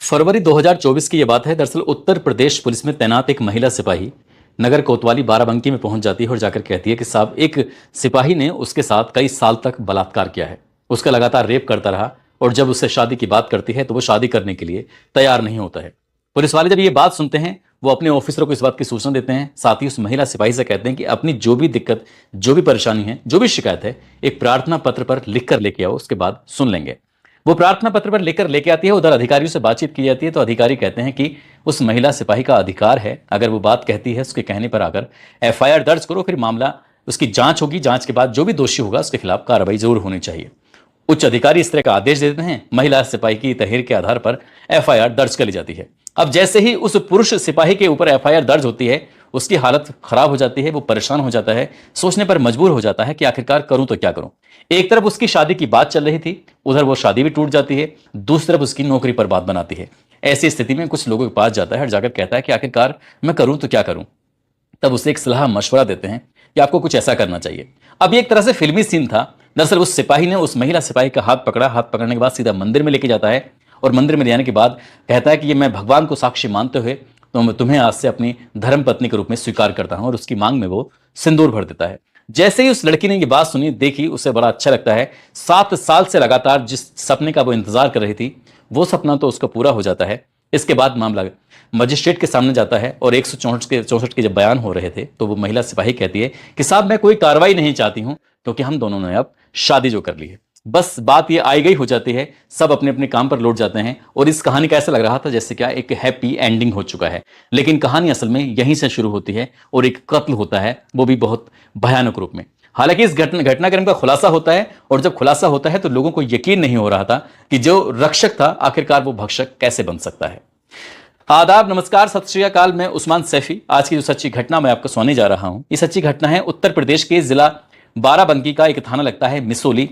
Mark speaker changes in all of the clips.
Speaker 1: फरवरी 2024 की ये बात है। दरअसल उत्तर प्रदेश पुलिस में तैनात एक महिला सिपाही नगर कोतवाली बाराबंकी में पहुंच जाती है और जाकर कहती है कि साहब, एक सिपाही ने उसके साथ कई साल तक बलात्कार किया है, उसका लगातार रेप करता रहा और जब उससे शादी की बात करती है तो वो शादी करने के लिए तैयार नहीं होता है। पुलिस वाले जब ये बात सुनते हैं वो अपने ऑफिसरों को इस बात की सूचना देते हैं, साथ ही उस महिला सिपाही से कहते हैं कि अपनी जो भी दिक्कत, जो भी परेशानी है, जो भी शिकायत है, एक प्रार्थना पत्र पर लिख कर लेके आओ, उसके बाद सुन लेंगे। वो प्रार्थना पत्र पर लेकर लेके आती है। उधर अधिकारियों से बातचीत की जाती है तो अधिकारी कहते हैं कि उस महिला सिपाही का अधिकार है, अगर वो बात कहती है उसके कहने पर आकर एफआईआर दर्ज करो, फिर मामला उसकी जांच होगी, जांच के बाद जो भी दोषी होगा उसके खिलाफ कार्रवाई जरूर होनी चाहिए। उच्च अधिकारी इस तरह का आदेश देते हैं, महिला सिपाही की तहरीर के आधार पर एफआईआर दर्ज कर ली जाती है। अब जैसे ही उस पुरुष सिपाही के ऊपर एफआईआर दर्ज होती है, उसकी हालत खराब हो जाती है, वो परेशान हो जाता है, सोचने पर मजबूर हो जाता है कि आखिरकार करूं तो क्या करूं। एक तरफ उसकी शादी की बात चल रही थी, उधर वो शादी भी टूट जाती है, दूसरी तरफ उसकी नौकरी पर बात बनाती है। ऐसी स्थिति में कुछ लोगों के पास जाता है और जाकर कहता है कि आखिरकार मैं करूं तो क्या करूं। तब उसे एक सलाह मशवरा देते हैं कि आपको कुछ ऐसा करना चाहिए। अब ये एक तरह से फिल्मी सीन था। दरअसल उस सिपाही ने उस महिला सिपाही का हाथ पकड़ा, हाथ पकड़ने के बाद सीधा मंदिर में लेके जाता है और मंदिर में ले जाने के बाद कहता है कि ये मैं भगवान को साक्षी मानते हुए तो मैं तुम्हें आज से अपनी धर्म पत्नी के रूप में स्वीकार करता हूं, और उसकी मांग में वो सिंदूर भर देता है। जैसे ही उस लड़की ने ये बात सुनी, देखी, उसे बड़ा अच्छा लगता है। 7 साल से लगातार जिस सपने का वो इंतजार कर रही थी, वो सपना तो उसका पूरा हो जाता है। इसके बाद मामला मजिस्ट्रेट के सामने जाता है और 164 के जब बयान हो रहे थे तो वो महिला सिपाही कहती है कि साहब, मैं कोई कार्रवाई नहीं चाहती हूं क्योंकि हम दोनों ने अब शादी जो कर ली है। बस बात ये आई गई हो जाती है, सब अपने अपने काम पर लौट जाते हैं और इस कहानी का ऐसा लग रहा था जैसे क्या एक हैप्पी एंडिंग हो चुका है, लेकिन कहानी असल में यहीं से शुरू होती है और एक कत्ल होता है, वो भी बहुत भयानक रूप में। हालांकि इस घटनाक्रम का खुलासा होता है और जब खुलासा होता है तो लोगों को यकीन नहीं हो रहा था कि जो रक्षक था आखिरकार वो भक्षक कैसे बन सकता है। आदाब, नमस्कार, सत श्री अकाल। मैं उस्मान सैफी। आज की जो सच्ची घटना मैं आपको सुनाने जा रहा हूं, ये सच्ची घटना है उत्तर प्रदेश के जिला बाराबंकी का एक थाना लगता है मिसोली,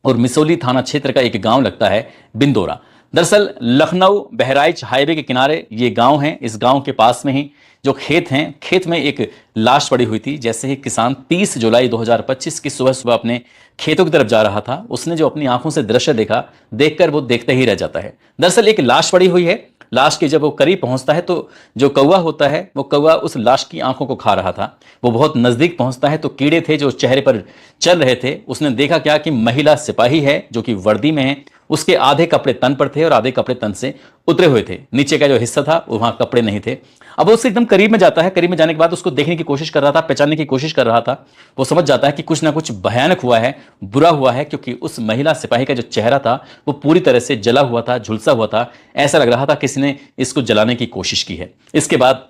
Speaker 1: और मिसोली थाना क्षेत्र का एक गांव लगता है बिंदोरा। दरअसल लखनऊ बहराइच हाईवे के किनारे ये गांव है। इस गांव के पास में ही जो खेत हैं, खेत में एक लाश पड़ी हुई थी। जैसे ही किसान 30 जुलाई 2025 की सुबह सुबह अपने खेतों की तरफ जा रहा था, उसने जो अपनी आंखों से दृश्य देखा, देखकर वो देखते ही रह जाता है। दरअसल एक लाश पड़ी हुई है। लाश के जब वो करीब पहुंचता है तो जो कौवा होता है, वो कौवा उस लाश की आंखों को खा रहा था। वो बहुत नजदीक पहुंचता है तो कीड़े थे जो चेहरे पर चल रहे थे। उसने देखा क्या कि महिला सिपाही है जो कि वर्दी में है, उसके आधे कपड़े तन पर थे और आधे कपड़े तन से उतरे हुए थे। नीचे का जो हिस्सा था वहां कपड़े नहीं थे। अब वो उससे एकदम करीब में जाता है। करीब में जाने के बाद उसको देखने की कोशिश कर रहा था, पहचानने की कोशिश कर रहा था। वो समझ जाता है कि कुछ ना कुछ भयानक हुआ है, बुरा हुआ है, क्योंकि उस महिला सिपाही का जो चेहरा था वो पूरी तरह से जला हुआ था, झुलसा हुआ था। ऐसा लग रहा था किसी ने इसको जलाने की कोशिश की है। इसके बाद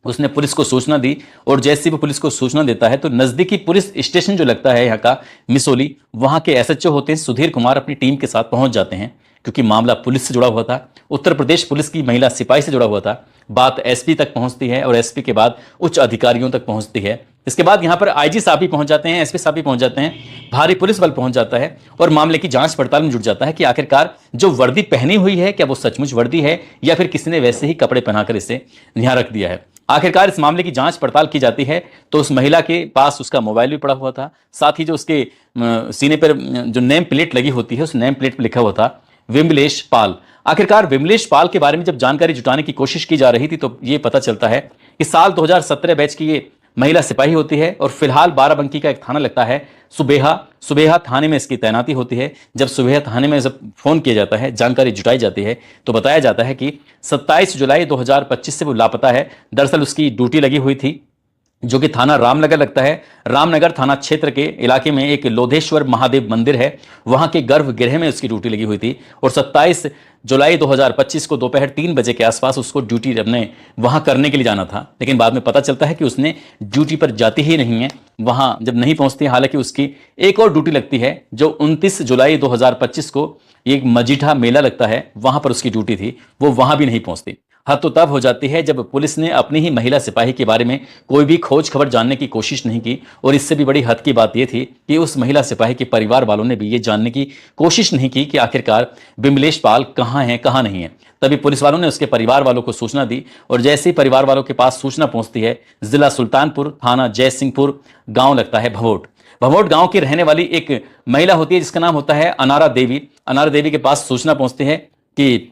Speaker 1: उसने पुलिस को सूचना दी और जैसे ही वो पुलिस को सूचना देता है तो नजदीकी पुलिस स्टेशन जो लगता है यहाँ का मिसोली, वहां के एसएचओ होते हैं सुधीर कुमार, अपनी टीम के साथ पहुंच जाते हैं। क्योंकि मामला पुलिस से जुड़ा हुआ था, उत्तर प्रदेश पुलिस की महिला सिपाही से जुड़ा हुआ था। बात एसपी तक पहुंचती है और एसपी के बाद उच्च अधिकारियों तक पहुंचती है। इसके बाद यहाँ पर आईजी साहब भी पहुंच जाते हैं, एसपी साहब भी पहुंच जाते हैं, भारी पुलिस बल पहुंच जाता है और मामले की जांच पड़ताल में जुट जाता है कि आखिरकार जो वर्दी पहनी हुई है, क्या वो सचमुच वर्दी है या फिर किसी ने वैसे ही कपड़े पहनाकर इसे यहाँ रख दिया है। आखिरकार इस मामले की जांच पड़ताल की जाती है तो उस महिला के पास उसका मोबाइल भी पड़ा हुआ था, साथ ही जो उसके सीने पर जो नेम प्लेट लगी होती है, उस नेम प्लेट पर लिखा हुआ था विमलेश पाल। आखिरकार विमलेश पाल के बारे में जब जानकारी जुटाने की कोशिश की जा रही थी तो ये पता चलता है कि साल 2017 बैच की ये महिला सिपाही होती है और फिलहाल बाराबंकी का एक थाना लगता है सुबेहा थाने में इसकी तैनाती होती है। जब सुबेहा थाने में जब फोन किया जाता है, जानकारी जुटाई जाती है तो बताया जाता है कि 27 जुलाई 2025 से वो लापता है। दरअसल उसकी ड्यूटी लगी हुई थी जो कि थाना रामनगर लगता है। रामनगर थाना क्षेत्र के इलाके में एक लोधेश्वर महादेव मंदिर है, वहां के गर्भगृह में उसकी ड्यूटी लगी हुई थी और 27 जुलाई 2025 को दोपहर 3 बजे के आसपास उसको ड्यूटी अपने वहां करने के लिए जाना था। लेकिन बाद में पता चलता है कि उसने ड्यूटी पर जाती ही नहीं है, वहां जब नहीं पहुंचती। हालांकि उसकी एक और ड्यूटी लगती है जो 29 जुलाई 2025 को एक मजीठा मेला लगता है, वहां पर उसकी ड्यूटी थी, वो वहां भी नहीं पहुंचती। हद तो तब हो जाती है जब पुलिस ने अपनी ही महिला सिपाही के बारे में कोई भी खोज खबर जानने की कोशिश नहीं की। और इससे भी बड़ी हद की बात यह थी कि उस महिला सिपाही के परिवार वालों ने भी ये जानने की कोशिश नहीं की कि आखिरकार विमलेश पाल कहाँ है, कहाँ नहीं है। तभी पुलिस वालों ने उसके परिवार वालों को सूचना दी और जैसे ही परिवार वालों के पास सूचना पहुंचती है, जिला सुल्तानपुर, थाना जयसिंहपुर, गांव लगता है भवोट। भभोट गांव की रहने वाली एक महिला होती है जिसका नाम होता है अनारा देवी। अनारा देवी के पास सूचना पहुंचती है कि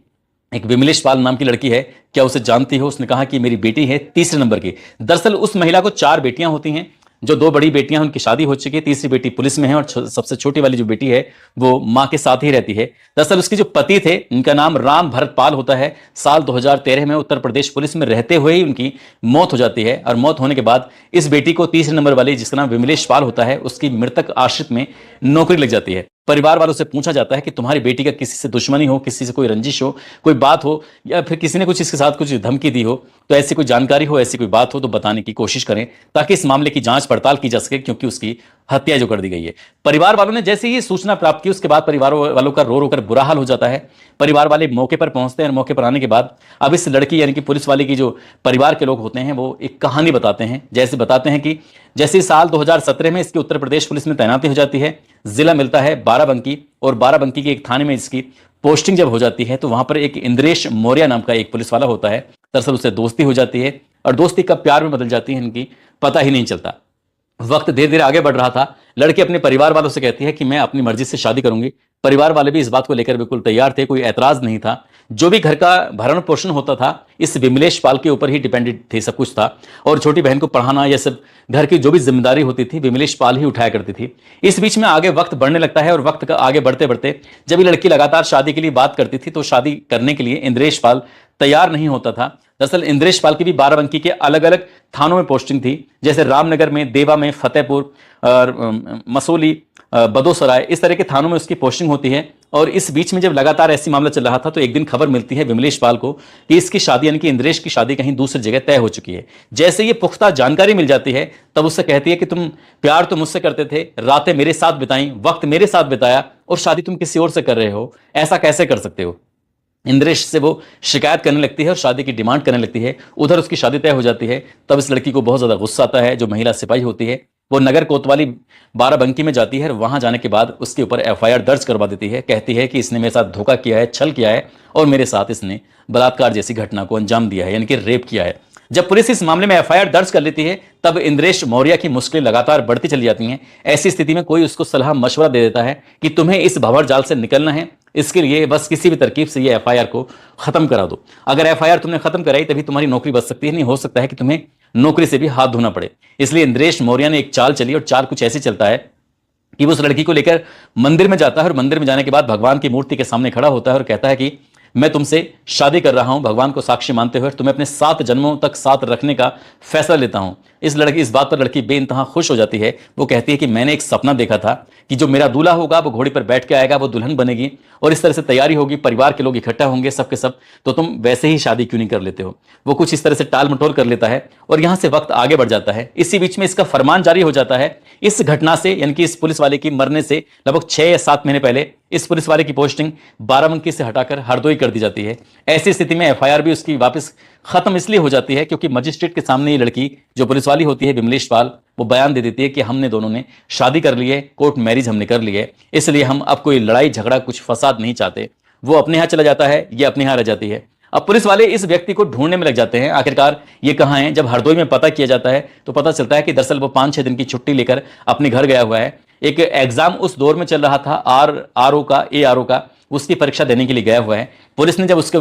Speaker 1: एक विमलेश पाल नाम की लड़की है, क्या उसे जानती हो? उसने कहा कि मेरी बेटी है तीसरे नंबर की। दरअसल उस महिला को 4 बेटियां होती हैं। जो 2 बड़ी बेटियां हैं उनकी शादी हो चुकी है, तीसरी बेटी पुलिस में है और सबसे छोटी वाली जो बेटी है वो मां के साथ ही रहती है। दरअसल उसके जो पति थे उनका नाम राम भरत पाल होता है। साल 2013 में उत्तर प्रदेश पुलिस में रहते हुए ही उनकी मौत हो जाती है और मौत होने के बाद इस बेटी को तीसरे नंबर वाली, जिसका नाम विमलेश पाल होता है, उसकी मृतक आश्रित में नौकरी लग जाती है। परिवार वालों से पूछा जाता है कि तुम्हारी बेटी का किसी से दुश्मनी हो, किसी से कोई रंजिश हो, कोई बात हो, या फिर किसी ने कुछ इसके साथ कुछ धमकी दी हो, तो ऐसी कोई जानकारी हो, ऐसी कोई बात हो तो बताने की कोशिश करें ताकि इस मामले की जांच पड़ताल की जा सके, क्योंकि उसकी हत्या जो कर दी गई है। परिवार वालों ने जैसे ही सूचना प्राप्त की उसके बाद परिवार वालों का रो रो कर बुरा हाल हो जाता है। परिवार वाले मौके पर पहुंचते हैं और मौके पर आने के बाद अब इस लड़की यानी कि पुलिस वाले की जो परिवार के लोग होते हैं वो एक कहानी बताते हैं। जैसे बताते हैं कि जैसे साल 2017 में इसकी उत्तर प्रदेश पुलिस में तैनाती हो जाती है, जिला मिलता है बाराबंकी, और बाराबंकी के एक थाने में इसकी पोस्टिंग जब हो जाती है तो वहां पर एक इंद्रेश मौर्य नाम का एक पुलिस वाला होता है। दरअसल उससे दोस्ती हो जाती है और दोस्ती कब प्यार में बदल जाती है इनकी पता ही नहीं चलता। वक्त धीरे धीरे आगे बढ़ रहा था। लड़की अपने परिवार वालों से कहती है कि मैं अपनी मर्जी से शादी करूंगी। परिवार वाले भी इस बात को लेकर बिल्कुल तैयार थे, कोई ऐतराज नहीं था। जो भी घर का भरण पोषण होता था इस विमलेश पाल के ऊपर ही डिपेंडेंट थे, सब कुछ था। और छोटी बहन को पढ़ाना, यह सब घर की जो भी जिम्मेदारी होती थी विमलेश पाल ही उठाया करती थी। इस बीच में आगे वक्त बढ़ने लगता है और वक्त का आगे बढ़ते बढ़ते जब ये लड़की लगातार शादी के लिए बात करती थी तो शादी करने के लिए इंद्रेश पाल तैयार नहीं होता था। दरअसल इंद्रेश पाल की भी बाराबंकी के अलग अलग थानों में पोस्टिंग थी, जैसे रामनगर में, देवा में, फतेहपुर और मसूली, बदोसराय, इस तरह के थानों में उसकी पोस्टिंग होती है। और इस बीच में जब लगातार ऐसी मामला चल रहा था तो एक दिन खबर मिलती है विमलेश पाल को कि इसकी शादी यानी कि इंद्रेश की शादी कहीं दूसरी जगह तय हो चुकी है। जैसे ये पुख्ता जानकारी मिल जाती है तब उससे कहती है कि तुम प्यार तो मुझसे करते थे, रातें मेरे साथ बिताई, वक्त मेरे साथ बिताया, और शादी तुम किसी और से कर रहे हो, ऐसा कैसे कर सकते हो? इंद्रेश से वो शिकायत करने लगती है और शादी की डिमांड करने लगती है। उधर उसकी शादी तय हो जाती है। तब इस लड़की को बहुत ज्यादा गुस्सा आता है। जो महिला सिपाही होती है वो नगर कोतवाली बाराबंकी में जाती है और वहां जाने के बाद उसके ऊपर एफआईआर दर्ज करवा देती है। कहती है कि इसने मेरे साथ धोखा किया है, छल किया है और मेरे साथ इसने बलात्कार जैसी घटना को अंजाम दिया है, यानी कि रेप किया है। जब पुलिस इस मामले में एफआईआर दर्ज कर लेती है तब इंद्रेश मौर्य की मुश्किलें लगातार बढ़ती चली जाती हैं। ऐसी स्थिति में कोई उसको सलाह मशवरा दे देता है कि तुम्हें इस भंवर जाल से निकलना है, इसके लिए बस किसी भी तरकीब से ये एफआईआर को खत्म करा दो। अगर एफआईआर तुमने खत्म कराई तभी तुम्हारी नौकरी बच सकती है, नहीं हो सकता है कि तुम्हें नौकरी से भी हाथ धोना पड़े। इसलिए इंद्रेश मौर्य ने एक चाल चली और चाल कुछ ऐसी चलता है कि वो उस लड़की को लेकर मंदिर में जाता है और मंदिर में जाने के बाद भगवान की मूर्ति के सामने खड़ा होता है और कहता है कि मैं तुमसे शादी कर रहा हूं, भगवान को साक्षी मानते हुए तुम्हें अपने 7 जन्मों तक साथ रखने का फैसला लेता हूं। इस बात पर लड़की बेइंतहा खुश हो जाती है। वो कहती है कि मैंने एक सपना देखा था कि जो मेरा दूल्हा होगा वो घोड़ी पर बैठ के आएगा, वो दुल्हन बनेगी और इस तरह से तैयारी होगी, परिवार के लोग इकट्ठा होंगे सब के सब, तो तुम वैसे ही शादी क्यों नहीं कर लेते हो? वो कुछ इस तरह से टाल मटोल कर लेता है और यहां से वक्त आगे बढ़ जाता है। इसी बीच में इसका फरमान जारी हो जाता है। इस घटना से यानी कि इस पुलिस वाले की मरने से लगभग 6 या 7 महीने पहले इस पुलिस वाले की पोस्टिंग बाराबंकी से हटाकर हरदोई कर दी जाती है। ऐसी स्थिति में एफआईआर भी उसकी वापस खत्म इसलिए हो जाती है क्योंकि मजिस्ट्रेट के सामने ये लड़की जो पुलिस वाली होती है विमलेश पाल, वो बयान दे देती है कि हमने दोनों ने शादी कर ली है, कोर्ट मैरिज हमने कर ली है, इसलिए हम अब कोई लड़ाई झगड़ा कुछ फसाद नहीं चाहते। वो अपने यहां चला जाता है, ये अपने यहां रह जाती है। अब पुलिस वाले इस व्यक्ति को ढूंढने में लग जाते हैं, आखिरकार ये कहां है। जब हरदोई में पता किया जाता है तो पता चलता है कि दरअसल वो 5-6 दिन की छुट्टी लेकर अपने घर गया हुआ है। एक एग्जाम उस दौर में चल रहा था आरओ का, उसकी परीक्षा देने के लिए गया हुआ है। पुलिस ने जब उसको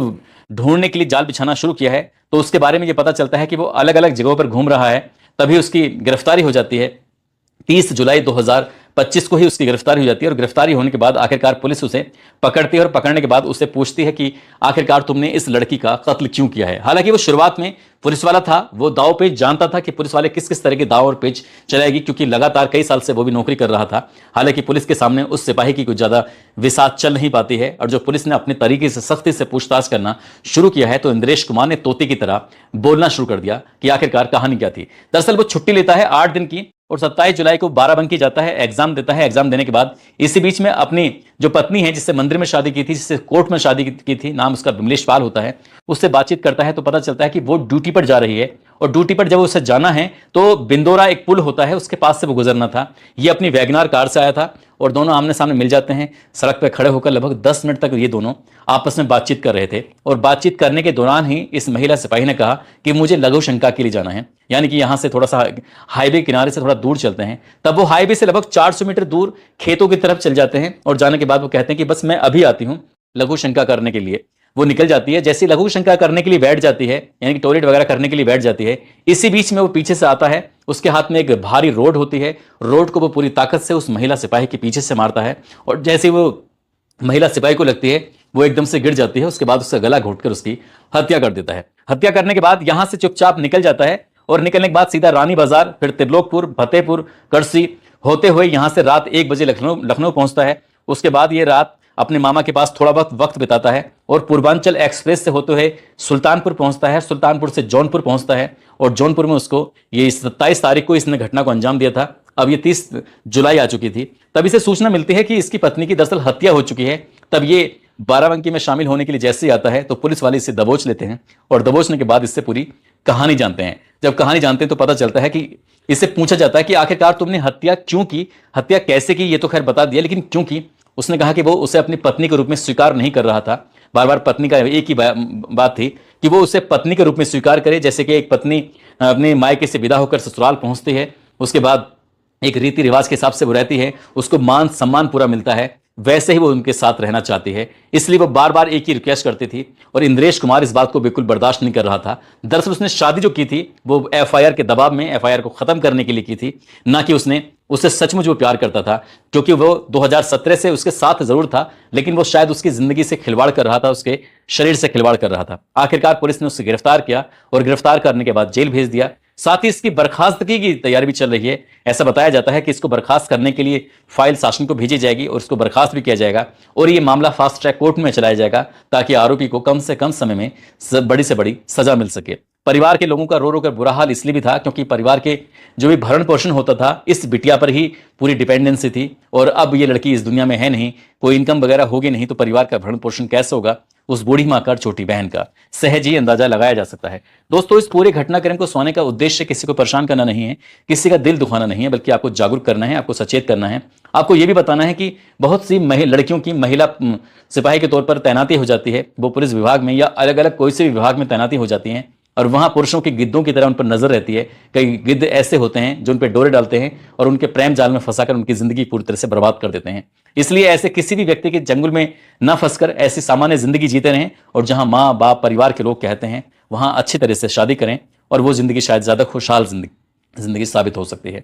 Speaker 1: ढूंढने के लिए जाल बिछाना शुरू किया है तो उसके बारे में ये पता चलता है कि वो अलग अलग जगहों पर घूम रहा है। तभी उसकी गिरफ्तारी हो जाती है। 30 जुलाई 2025 को ही उसकी गिरफ्तारी हो जाती है और गिरफ्तारी होने के बाद आखिरकार पुलिस उसे पकड़ती है और पकड़ने के बाद उससे पूछती है कि आखिरकार तुमने इस लड़की का कत्ल क्यों किया है। हालांकि वो शुरुआत में पुलिस वाला था, वो दाव पेच जानता था कि पुलिस वाले किस किस तरह के दाव और पेच चलाएगी, क्योंकि लगातार कई साल से वो भी नौकरी कर रहा था। हालांकि पुलिस के सामने उस सिपाही की कुछ ज्यादा विसात चल नहीं पाती है और जो पुलिस ने अपने तरीके से सख्ती से पूछताछ करना शुरू किया है तो इंद्रेश कुमार ने तोते की तरह बोलना शुरू कर दिया कि आखिरकार कहानी क्या थी। दरअसल वो छुट्टी लेता है 8 दिन की और 27 जुलाई को बाराबंकी जाता है, एग्जाम देता है। एग्जाम देने के बाद इसी बीच में अपनी जो पत्नी है, जिससे मंदिर में शादी की थी, जिससे कोर्ट में शादी की थी, नाम उसका विमलेश पाल होता है, उससे बातचीत करता है तो पता चलता है कि वो ड्यूटी पर जा रही है और ड्यूटी पर जब उसे जाना है तो बिंदोरा एक पुल होता है, उसके पास से वो गुजरना था। ये अपनी वैगनार कार से आया था और दोनों आमने सामने मिल जाते हैं। सड़क पर खड़े होकर लगभग 10 मिनट तक ये दोनों आपस में बातचीत कर रहे थे और बातचीत करने के दौरान ही इस महिला सिपाही ने कहा कि मुझे लघु शंका के लिए जाना है, यानी कि यहां से थोड़ा सा हाईवे किनारे से थोड़ा दूर चलते हैं। तब वो हाईवे से लगभग 400 मीटर दूर खेतों की तरफ चल जाते हैं और जाने के बाद वो कहते हैं कि बस मैं अभी आती हूं लघु शंका करने के लिए। वो निकल जाती है। जैसे लघु शंका करने के लिए बैठ जाती है, यानी कि टॉयलेट वगैरह करने के लिए बैठ जाती है, इसी बीच में वो पीछे से आता है, उसके हाथ में एक भारी रोड होती है, रोड को वो पूरी ताकत से उस महिला सिपाही के पीछे से मारता है, और जैसे वो महिला सिपाही को लगती है वो एकदम से गिर जाती है। उसके बाद उसका गला घोंटकर उसकी हत्या कर देता है। हत्या करने के बाद यहां से चुपचाप निकल जाता है, और निकलने के बाद सीधा रानी बाजार, फिर त्रिलोकपुर, फतेहपुर, करसी होते हुए यहां से रात 1 बजे लखनऊ लखनऊ पहुंचता है। उसके बाद ये रात अपने मामा के पास थोड़ा बहुत वक्त बिताता है, और पूर्वांचल एक्सप्रेस से होते हुए सुल्तानपुर पहुंचता है, सुल्तानपुर से जौनपुर पहुंचता है, और जौनपुर में उसको ये 27 तारीख को इसने घटना को अंजाम दिया था। अब ये 30 जुलाई आ चुकी थी, तब इसे सूचना मिलती है कि इसकी पत्नी की दरअसल हत्या हो चुकी है। तब ये बाराबंकी में शामिल होने के लिए जैसे ही आता है तो पुलिस वाले इसे दबोच लेते हैं, और दबोचने के बाद इससे पूरी कहानी जानते हैं। जब कहानी जानते हैं तो पता चलता है कि इससे पूछा जाता है कि आखिरकार तुमने हत्या क्यों की, हत्या कैसे की, ये तो खैर बता दिया, लेकिन क्यों की। उसने कहा कि वो उसे अपनी पत्नी के रूप में स्वीकार नहीं कर रहा था। बार बार पत्नी का एक ही बात थी कि वो उसे पत्नी के रूप में स्वीकार करे, जैसे कि एक पत्नी अपने मायके से विदा होकर ससुराल पहुंचती है, उसके बाद एक रीति रिवाज के हिसाब से वो रहती है, उसको मान सम्मान पूरा मिलता है, वैसे ही वो उनके साथ रहना चाहती है। इसलिए वो बार बार एक ही रिक्वेस्ट करती थी, और इंद्रेश कुमार इस बात को बिल्कुल बर्दाश्त नहीं कर रहा था। दरअसल उसने शादी जो की थी वो एफआईआर के दबाव में, एफआईआर को खत्म करने के लिए की थी, ना कि उसने उससे सचमुच वो प्यार करता था। क्योंकि वो 2017 से उसके साथ जरूर था, लेकिन वो शायद उसकी जिंदगी से खिलवाड़ कर रहा था, उसके शरीर से खिलवाड़ कर रहा था। आखिरकार पुलिस ने उसे गिरफ्तार किया, और गिरफ्तार करने के बाद जेल भेज दिया। साथ ही इसकी बर्खास्तगी की तैयारी भी चल रही है। ऐसा बताया जाता है कि इसको बर्खास्त करने के लिए फाइल शासन को भेजी जाएगी, और इसको बर्खास्त भी किया जाएगा, और ये मामला फास्ट ट्रैक कोर्ट में चलाया जाएगा, ताकि आरोपी को कम से कम समय में बड़ी से बड़ी सजा मिल सके। परिवार के लोगों का रो रो कर बुरा हाल इसलिए भी था क्योंकि परिवार के जो भी भरण पोषण होता था इस बिटिया पर ही पूरी डिपेंडेंसी थी, और अब ये लड़की इस दुनिया में है नहीं, कोई इनकम वगैरह होगी नहीं, तो परिवार का भरण पोषण कैसे होगा उस बूढ़ी माँ का, छोटी बहन का। सहज ही अंदाजा लगाया जा सकता है। दोस्तों, इस पूरे घटनाक्रम को सुनाने का उद्देश्य किसी को परेशान करना नहीं है, किसी का दिल दुखाना नहीं है, बल्कि आपको जागरूक करना है, आपको सचेत करना है। आपको यह भी बताना है कि बहुत सी लड़कियों की महिला सिपाही के तौर पर तैनाती हो जाती है, वो पुलिस विभाग में या अलग अलग कोई से भी विभाग में तैनाती हो जाती हैं, और वहां पुरुषों की गिद्धों की तरह उन पर नजर रहती है। कई गिद्ध ऐसे होते हैं जो उन पर डोरे डालते हैं और उनके प्रेम जाल में फंसाकर उनकी जिंदगी पूरी तरह से बर्बाद कर देते हैं। इसलिए ऐसे किसी भी व्यक्ति के चंगुल में न फंसकर ऐसी सामान्य जिंदगी जीते रहें, और जहां माँ बाप परिवार के लोग कहते हैं वहां अच्छी तरह से शादी करें, और वो जिंदगी शायद ज्यादा खुशहाल जिंदगी साबित हो सकती है।